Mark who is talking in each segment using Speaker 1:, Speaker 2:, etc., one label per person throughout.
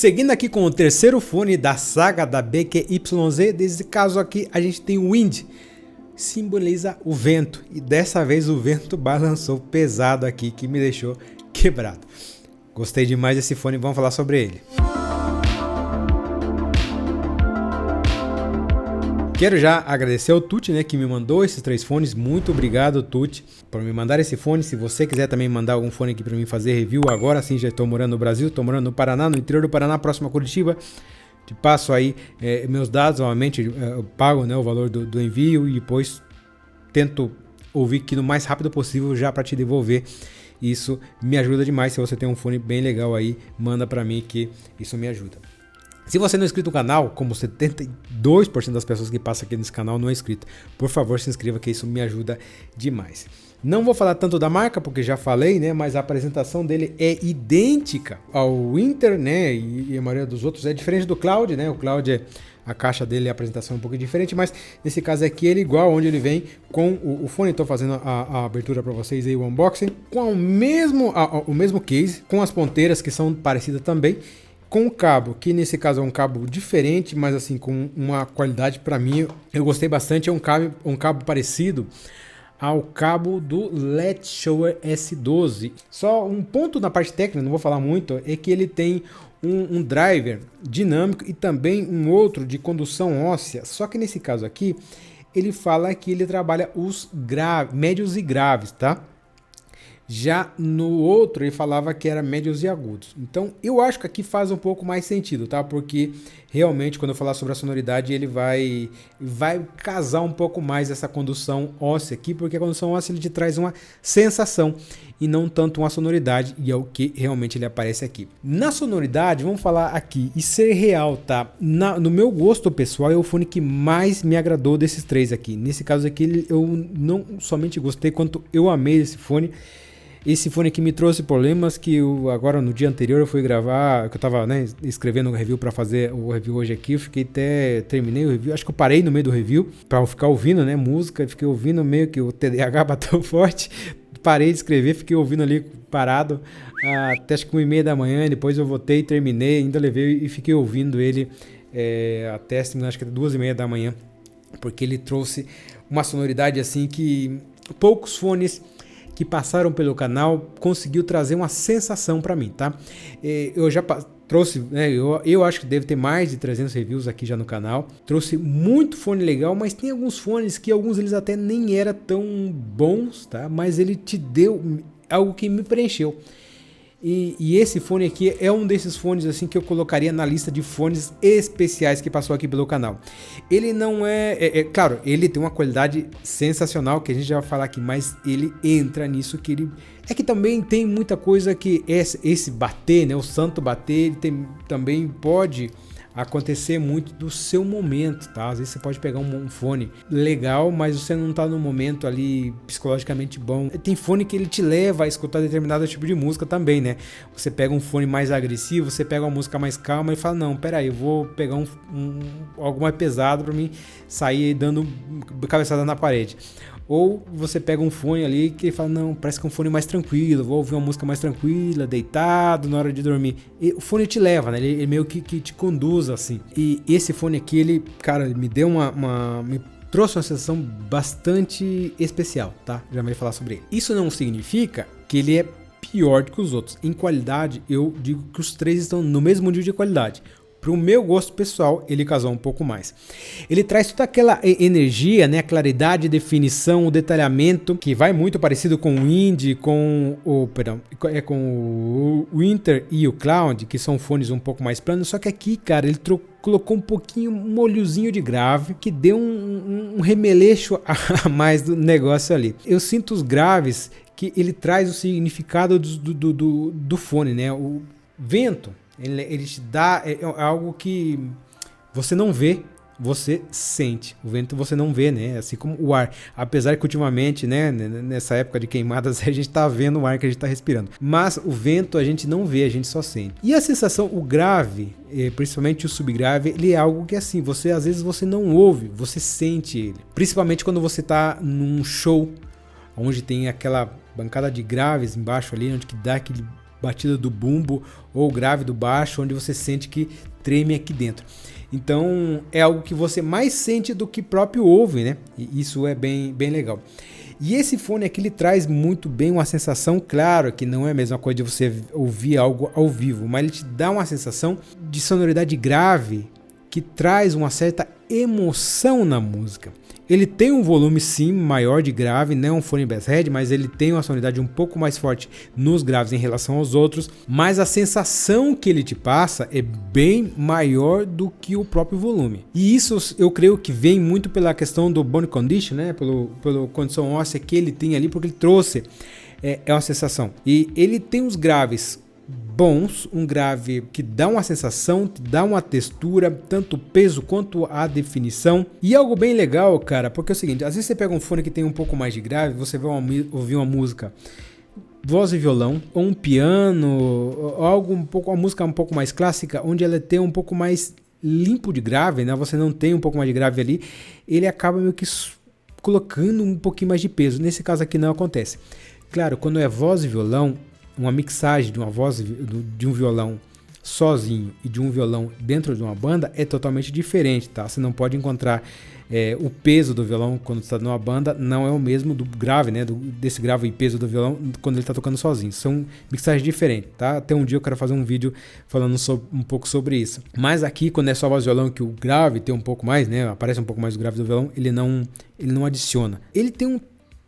Speaker 1: Seguindo aqui com o terceiro fone da saga da BQYZ, nesse caso aqui a gente tem o Wind, simboliza o vento, e dessa vez o vento balançou pesado aqui que me deixou quebrado. Gostei demais desse fone, vamos falar sobre ele. Quero já agradecer ao Tuti, né, que me mandou esses 3 fones. Muito obrigado, Tuti, por me mandar esse fone. Se você quiser também mandar algum fone aqui para mim fazer review, agora sim já estou morando no Brasil, estou morando no Paraná, no interior do Paraná, próximo a Curitiba. Te passo aí meus dados, normalmente eu pago, né, o valor do envio e depois tento ouvir aqui no mais rápido possível já para te devolver. Isso me ajuda demais. Se você tem um fone bem legal aí, manda para mim que isso me ajuda. Se você não é inscrito no canal, como 72% das pessoas que passam aqui nesse canal não é inscrito, por favor se inscreva que isso me ajuda demais. Não vou falar tanto da marca porque já falei, né? Mas a apresentação dele é idêntica ao Inter, né? E a maioria dos outros é diferente do Cloud, né? O Cloud a caixa dele, a apresentação é um pouco diferente, mas nesse caso aqui ele é igual, onde ele vem com o fone. Estou fazendo a abertura para vocês aí, o unboxing, com o mesmo case, com as ponteiras que são parecidas também, com o cabo, que nesse caso é um cabo diferente, mas assim com uma qualidade para mim, eu gostei bastante. É um cabo parecido ao cabo do Let's Shower S12. Só um ponto na parte técnica, não vou falar muito, é que ele tem um driver dinâmico e também um outro de condução óssea. Só que nesse caso aqui, ele fala que ele trabalha os médios e graves, tá? Já no outro ele falava que era médios e agudos. Então eu acho que aqui faz um pouco mais sentido, tá? Porque realmente quando eu falar sobre a sonoridade ele vai casar um pouco mais essa condução óssea aqui, porque a condução óssea ele te traz uma sensação e não tanto uma sonoridade, e é o que realmente ele aparece aqui. Na sonoridade, vamos falar aqui e ser real, tá? No meu gosto pessoal é o fone que mais me agradou desses 3 aqui. Nesse caso aqui eu não somente gostei, quanto eu amei esse fone. Esse fone aqui me trouxe problemas que agora no dia anterior eu fui gravar, que eu tava, né, escrevendo um review para fazer o review hoje aqui. Eu fiquei terminei o review, acho que eu parei no meio do review para ficar ouvindo, né, música, fiquei ouvindo meio que o TDAH bateu forte. Parei de escrever, fiquei ouvindo ali parado até acho que 1h30 da manhã, depois eu voltei, terminei, ainda levei e fiquei ouvindo ele até acho que 2h30 da manhã, porque ele trouxe uma sonoridade assim que poucos fones que passaram pelo canal conseguiu trazer uma sensação para mim, tá? Eu já trouxe, né, eu acho que deve ter mais de 300 reviews aqui já no canal. Trouxe muito fone legal, mas tem alguns fones que alguns deles até nem eram tão bons, tá? Mas ele te deu algo que me preencheu. E esse fone aqui é um desses fones assim que eu colocaria na lista de fones especiais que passou aqui pelo canal. Ele não claro, ele tem uma qualidade sensacional que a gente já vai falar aqui, mas ele entra nisso que ele... É que também tem muita coisa que esse bater, né, o santo bater, ele também pode acontecer muito do seu momento, tá? Às vezes você pode pegar um fone legal, mas você não tá no momento ali psicologicamente bom. Tem fone que ele te leva a escutar determinado tipo de música também, né? Você pega um fone mais agressivo, você pega uma música mais calma e fala, não, peraí, eu vou pegar algo mais pesado para mim sair dando cabeçada na parede. Ou você pega um fone ali que fala, não, parece que é um fone mais tranquilo, vou ouvir uma música mais tranquila, deitado, na hora de dormir. E o fone te leva, né? Ele meio que te conduz assim. E esse fone aqui, ele, cara, me deu me trouxe uma sensação bastante especial, tá? Já vou falar sobre ele. Isso não significa que ele é pior do que os outros. Em qualidade, eu digo que os 3 estão no mesmo nível de qualidade. Para o meu gosto pessoal, ele casou um pouco mais. Ele traz toda aquela energia, né, a claridade, definição, o detalhamento, que vai muito parecido com o Indie, com o Inter e o Cloud, que são fones um pouco mais planos. Só que aqui, cara, ele colocou um olhozinho de grave, que deu um remeleixo a mais do negócio ali. Eu sinto os graves, que ele traz o significado do fone, né, o vento. Ele te dá algo que você não vê, você sente. O vento você não vê, né? Assim como o ar. Apesar que ultimamente, né, nessa época de queimadas, a gente tá vendo o ar que a gente tá respirando. Mas o vento a gente não vê, a gente só sente. E a sensação, o grave, principalmente o subgrave, ele é algo que assim, às vezes você não ouve, você sente ele. Principalmente quando você tá num show, onde tem aquela bancada de graves embaixo ali, onde que dá aquele batida do bumbo ou grave do baixo, onde você sente que treme aqui dentro. Então é algo que você mais sente do que próprio ouve, né? E isso é bem legal. E esse fone aqui ele traz muito bem uma sensação, claro que não é a mesma coisa de você ouvir algo ao vivo, mas ele te dá uma sensação de sonoridade grave que traz uma certa emoção na música. Ele tem um volume sim maior de grave, não é um fone basshead, mas ele tem uma sonoridade um pouco mais forte nos graves em relação aos outros, mas a sensação que ele te passa é bem maior do que o próprio volume. E isso eu creio que vem muito pela questão do bone condition, né? Pela condição óssea que ele tem ali, porque ele trouxe uma sensação. E ele tem os graves bons, um grave que dá uma sensação, dá uma textura, tanto o peso quanto a definição. E algo bem legal, cara, porque é o seguinte, às vezes você pega um fone que tem um pouco mais de grave, você vai ouvir uma música voz e violão, ou um piano, ou uma música um pouco mais clássica, onde ela tem um pouco mais limpo de grave, né? Você não tem um pouco mais de grave ali, ele acaba meio que colocando um pouquinho mais de peso. Nesse caso aqui não acontece. Claro, quando é voz e violão, uma mixagem de uma voz de um violão sozinho e de um violão dentro de uma banda é totalmente diferente, tá? Você não pode encontrar o peso do violão quando está numa banda, não é o mesmo do grave, né? Desse grave e peso do violão quando ele está tocando sozinho. São mixagens diferentes, tá? Até um dia eu quero fazer um vídeo falando um pouco sobre isso. Mas aqui, quando é só voz e violão, que o grave tem um pouco mais, né? Aparece um pouco mais o grave do violão, ele não adiciona. Ele tem um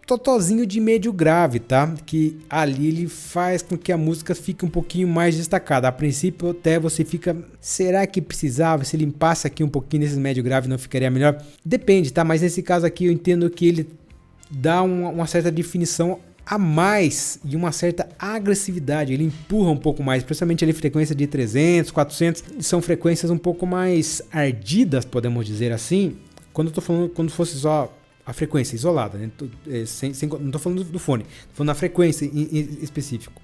Speaker 1: totozinho de médio grave, tá? Que ali ele faz com que a música fique um pouquinho mais destacada. A princípio até você fica, será que precisava? Se limpasse aqui um pouquinho nesses médio grave não ficaria melhor? Depende, tá? Mas nesse caso aqui eu entendo que ele dá uma certa definição a mais e uma certa agressividade, ele empurra um pouco mais, principalmente ali frequência de 300, 400, são frequências um pouco mais ardidas, podemos dizer assim. Quando eu tô falando, quando fosse só a frequência isolada, né? Não estou falando do fone, estou falando da frequência em específico.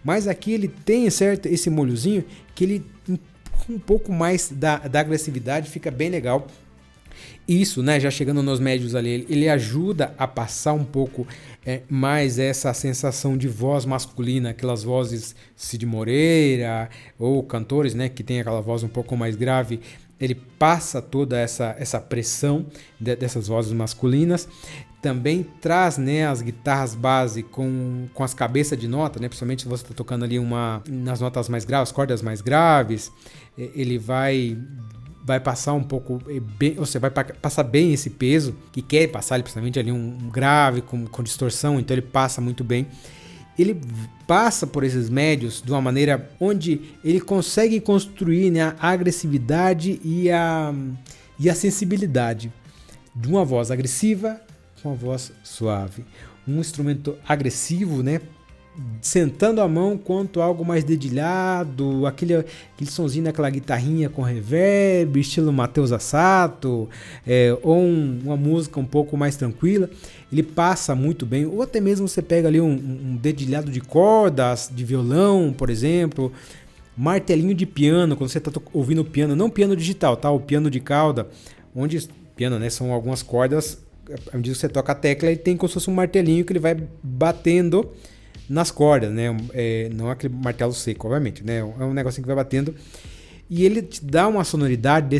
Speaker 1: Mas aqui ele tem certo esse molhozinho que ele um pouco mais da agressividade, fica bem legal. Isso, né? Já chegando nos médios ali, ele ajuda a passar um pouco mais essa sensação de voz masculina, aquelas vozes Cid Moreira ou cantores, né? Que tem aquela voz um pouco mais grave. Ele passa toda essa pressão dessas vozes masculinas. Também traz, né, as guitarras base com as cabeças de nota, né, principalmente se você está tocando ali nas notas mais graves, cordas mais graves. Ele vai passar um pouco bem, você vai passar bem esse peso que quer passar, principalmente ali um grave com distorção, então ele passa muito bem. Ele passa por esses médios de uma maneira onde ele consegue construir, né, a agressividade e a sensibilidade de uma voz agressiva com uma voz suave. Um instrumento agressivo, né, sentando a mão quanto algo mais dedilhado, aquele sonzinho daquela guitarrinha com reverb, estilo Matheus Assato, ou uma música um pouco mais tranquila. Ele passa muito bem, ou até mesmo você pega ali um dedilhado de cordas, de violão, por exemplo, martelinho de piano, quando você está ouvindo piano, não piano digital, tá? O piano de cauda, onde piano, né, são algumas cordas, à medida que você toca a tecla, ele tem como se fosse um martelinho que ele vai batendo nas cordas, né? Não é aquele martelo seco, obviamente, né? É um negocinho que vai batendo e ele te dá uma sonoridade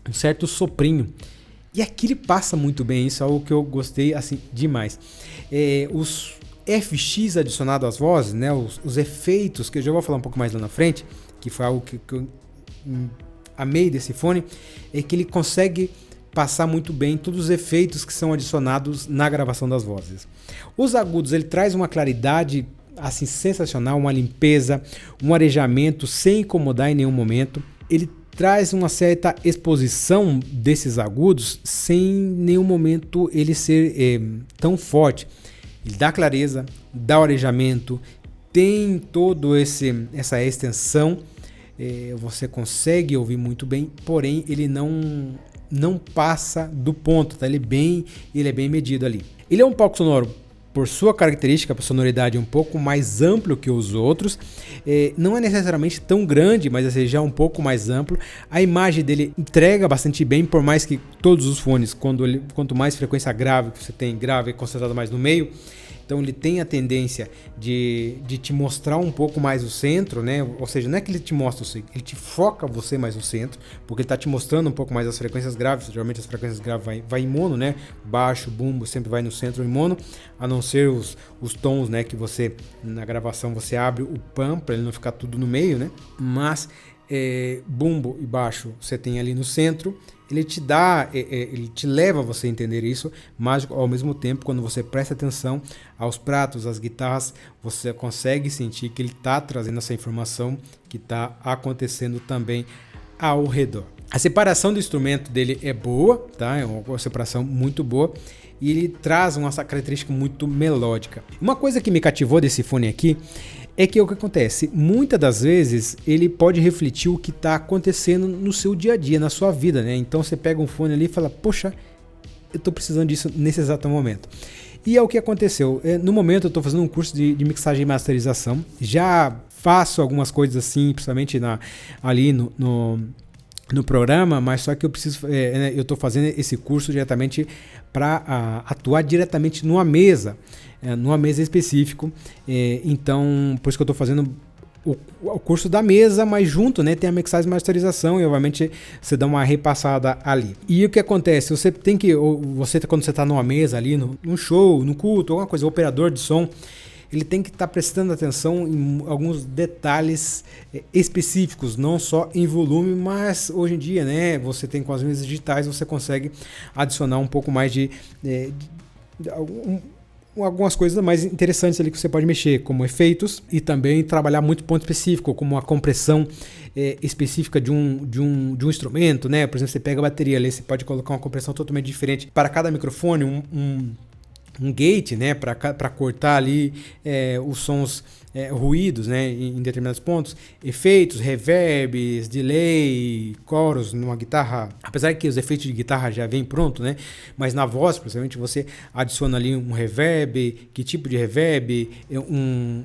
Speaker 1: um certo soprinho. E aqui ele passa muito bem, isso é algo que eu gostei assim demais. Os FX adicionado às vozes, né? Os efeitos, que eu já vou falar um pouco mais lá na frente, que foi algo que eu amei desse fone, é que ele consegue passar muito bem todos os efeitos que são adicionados na gravação das vozes. Os agudos, ele traz uma claridade assim sensacional, uma limpeza, um arejamento sem incomodar em nenhum momento. Ele traz uma certa exposição desses agudos sem nenhum momento ele ser tão forte. Ele dá clareza, dá arejamento, tem todo essa extensão, você consegue ouvir muito bem, porém ele não passa do ponto, tá? Ele é bem medido ali. Ele é um palco sonoro, por sua característica, por sonoridade um pouco mais amplo que os outros, não é necessariamente tão grande, mas já é um pouco mais amplo. A imagem dele entrega bastante bem, por mais que todos os fones, quanto mais frequência grave que você tem, grave concentrado mais no meio, Então ele tem a tendência de te mostrar um pouco mais o centro, né? Ou seja, não é que ele te mostra o centro, ele te foca você mais no centro, porque ele está te mostrando um pouco mais as frequências graves. Geralmente as frequências graves vai em mono, né? Baixo, bumbo, sempre vai no centro em mono, a não ser os tons, né? Que você, na gravação, você abre o pan para ele não ficar tudo no meio, né? Mas bumbo e baixo você tem ali no centro. Ele te dá, ele te leva a você a entender isso, mas ao mesmo tempo, quando você presta atenção aos pratos, às guitarras, você consegue sentir que ele está trazendo essa informação que está acontecendo também ao redor. A separação do instrumento dele é boa, tá? É uma separação muito boa. E ele traz uma característica muito melódica. Uma coisa que me cativou desse fone aqui é que o que acontece, muitas das vezes ele pode refletir o que está acontecendo no seu dia a dia, na sua vida, né? Então você pega um fone ali e fala, poxa, eu estou precisando disso nesse exato momento. E é o que aconteceu. No momento eu estou fazendo um curso de mixagem e masterização. Já faço algumas coisas assim, principalmente ali no programa, mas só que eu preciso, eu estou fazendo esse curso diretamente para atuar diretamente numa mesa específico, então por isso que eu estou fazendo o curso da mesa, mas junto, né, tem a mixagem e masterização e obviamente você dá uma repassada ali. E o que acontece? Você tem que, quando você está numa mesa ali, num show, no culto, alguma coisa, o operador de som, ele tem que estar prestando atenção em alguns detalhes específicos, não só em volume, mas hoje em dia, né, você tem com as mesas digitais, você consegue adicionar um pouco mais de algumas coisas mais interessantes ali que você pode mexer, como efeitos, e também trabalhar muito ponto específico, como a compressão específica de um instrumento, né? Por exemplo, você pega a bateria ali, você pode colocar uma compressão totalmente diferente para cada microfone, um gate, né, para cortar ali os sons ruídos, né, em determinados pontos, efeitos, reverbs, delay, coros numa guitarra, apesar que os efeitos de guitarra já vem pronto, né, mas na voz, principalmente, você adiciona ali um reverb, que tipo de reverb, um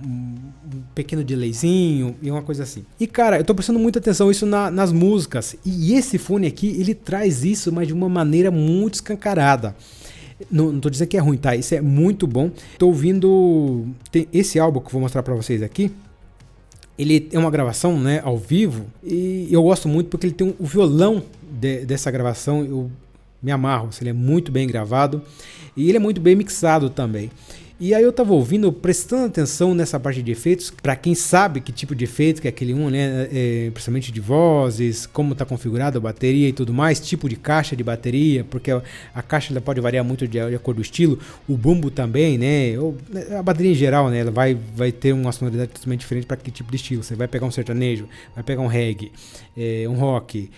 Speaker 1: pequeno delayzinho e uma coisa assim. E cara, eu tô prestando muita atenção isso nas músicas, e esse fone aqui, ele traz isso, mas de uma maneira muito escancarada. Não tô dizendo que é ruim, tá? Isso é muito bom. Tô ouvindo... Tem esse álbum que eu vou mostrar pra vocês aqui. Ele é uma gravação, né, ao vivo. E eu gosto muito porque ele tem o violão dessa gravação. Eu me amarro. Ele é muito bem gravado. E ele é muito bem mixado também. E aí eu tava ouvindo, prestando atenção nessa parte de efeitos, para quem sabe que tipo de efeito que é aquele né, principalmente de vozes, como tá configurado a bateria e tudo mais, tipo de caixa de bateria, porque a caixa ela pode variar muito de acordo com o estilo, o bumbo também, né, a bateria em geral, né, ela vai ter uma sonoridade totalmente diferente para que tipo de estilo. Você vai pegar um sertanejo, vai pegar um reggae, um rock,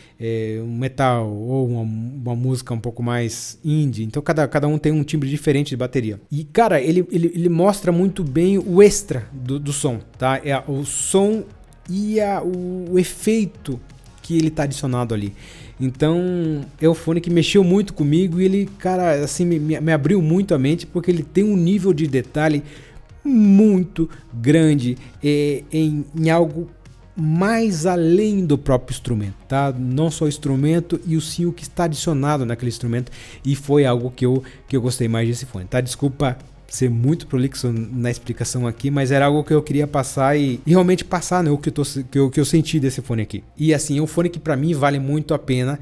Speaker 1: um metal ou uma música um pouco mais indie, então cada um tem um timbre diferente de bateria. E cara, ele mostra muito bem o extra do som, tá? O som e o efeito que ele tá adicionado ali. Então, é o fone que mexeu muito comigo e ele, cara, assim, me abriu muito a mente porque ele tem um nível de detalhe muito grande em algo mais além do próprio instrumento, tá? Não só o instrumento e sim o que está adicionado naquele instrumento, e foi algo que eu gostei mais desse fone, tá? Desculpa ser muito prolixo na explicação aqui, mas era algo que eu queria passar e realmente passar, né, o que eu senti desse fone aqui. E assim, é um fone que para mim vale muito a pena,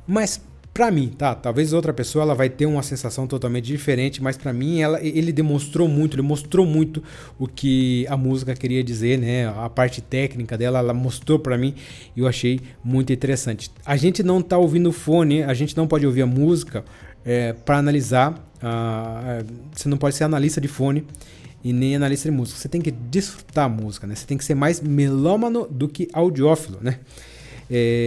Speaker 1: mas para mim, tá? Talvez outra pessoa ela vai ter uma sensação totalmente diferente, mas para mim ele mostrou muito o que a música queria dizer, né? A parte técnica dela, ela mostrou para mim e eu achei muito interessante. A gente não tá ouvindo o fone, a gente não pode ouvir a música para analisar. Você não pode ser analista de fone e nem analista de música. Você tem que desfrutar a música, né? Você tem que ser mais melômano do que audiófilo, né?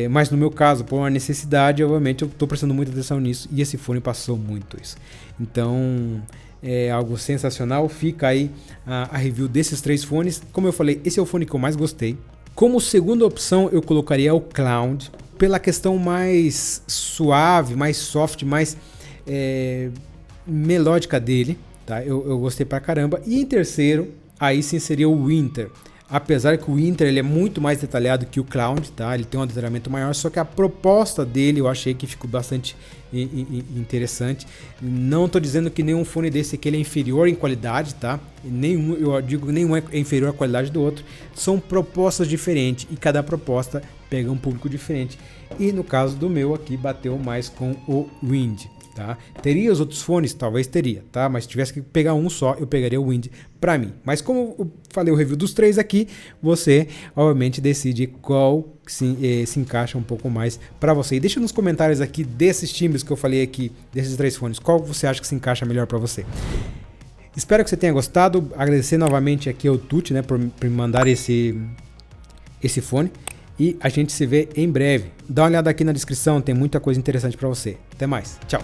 Speaker 1: Mas no meu caso, por uma necessidade, obviamente eu estou prestando muita atenção nisso e esse fone passou muito isso. Então é algo sensacional. Fica aí a review desses 3 fones. Como eu falei, esse é o fone que eu mais gostei. Como segunda opção eu colocaria o Cloud, pela questão mais suave, mais soft, mais melódica dele, tá? Eu gostei pra caramba. E em terceiro, aí sim seria o Winter. Apesar que o Inter ele é muito mais detalhado que o Cloud, tá? Ele tem um detalhamento maior, só que a proposta dele eu achei que ficou bastante interessante. Não estou dizendo que nenhum fone desse aqui ele é inferior em qualidade, tá? Eu digo que nenhum é inferior à qualidade do outro. São propostas diferentes e cada proposta pega um público diferente. E no caso do meu aqui bateu mais com o Wind. Tá? Teria os outros fones? Talvez teria, tá? Mas se tivesse que pegar um só, eu pegaria o Wind para mim. Mas como eu falei o review dos 3 aqui, você obviamente decide qual se encaixa um pouco mais para você. E deixa nos comentários aqui desses timbres que eu falei aqui, desses 3 fones, qual você acha que se encaixa melhor para você. Espero que você tenha gostado. Agradecer novamente aqui ao Tuti, né, por me mandar esse fone. E a gente se vê em breve. Dá uma olhada aqui na descrição, tem muita coisa interessante para você. Até mais. Tchau.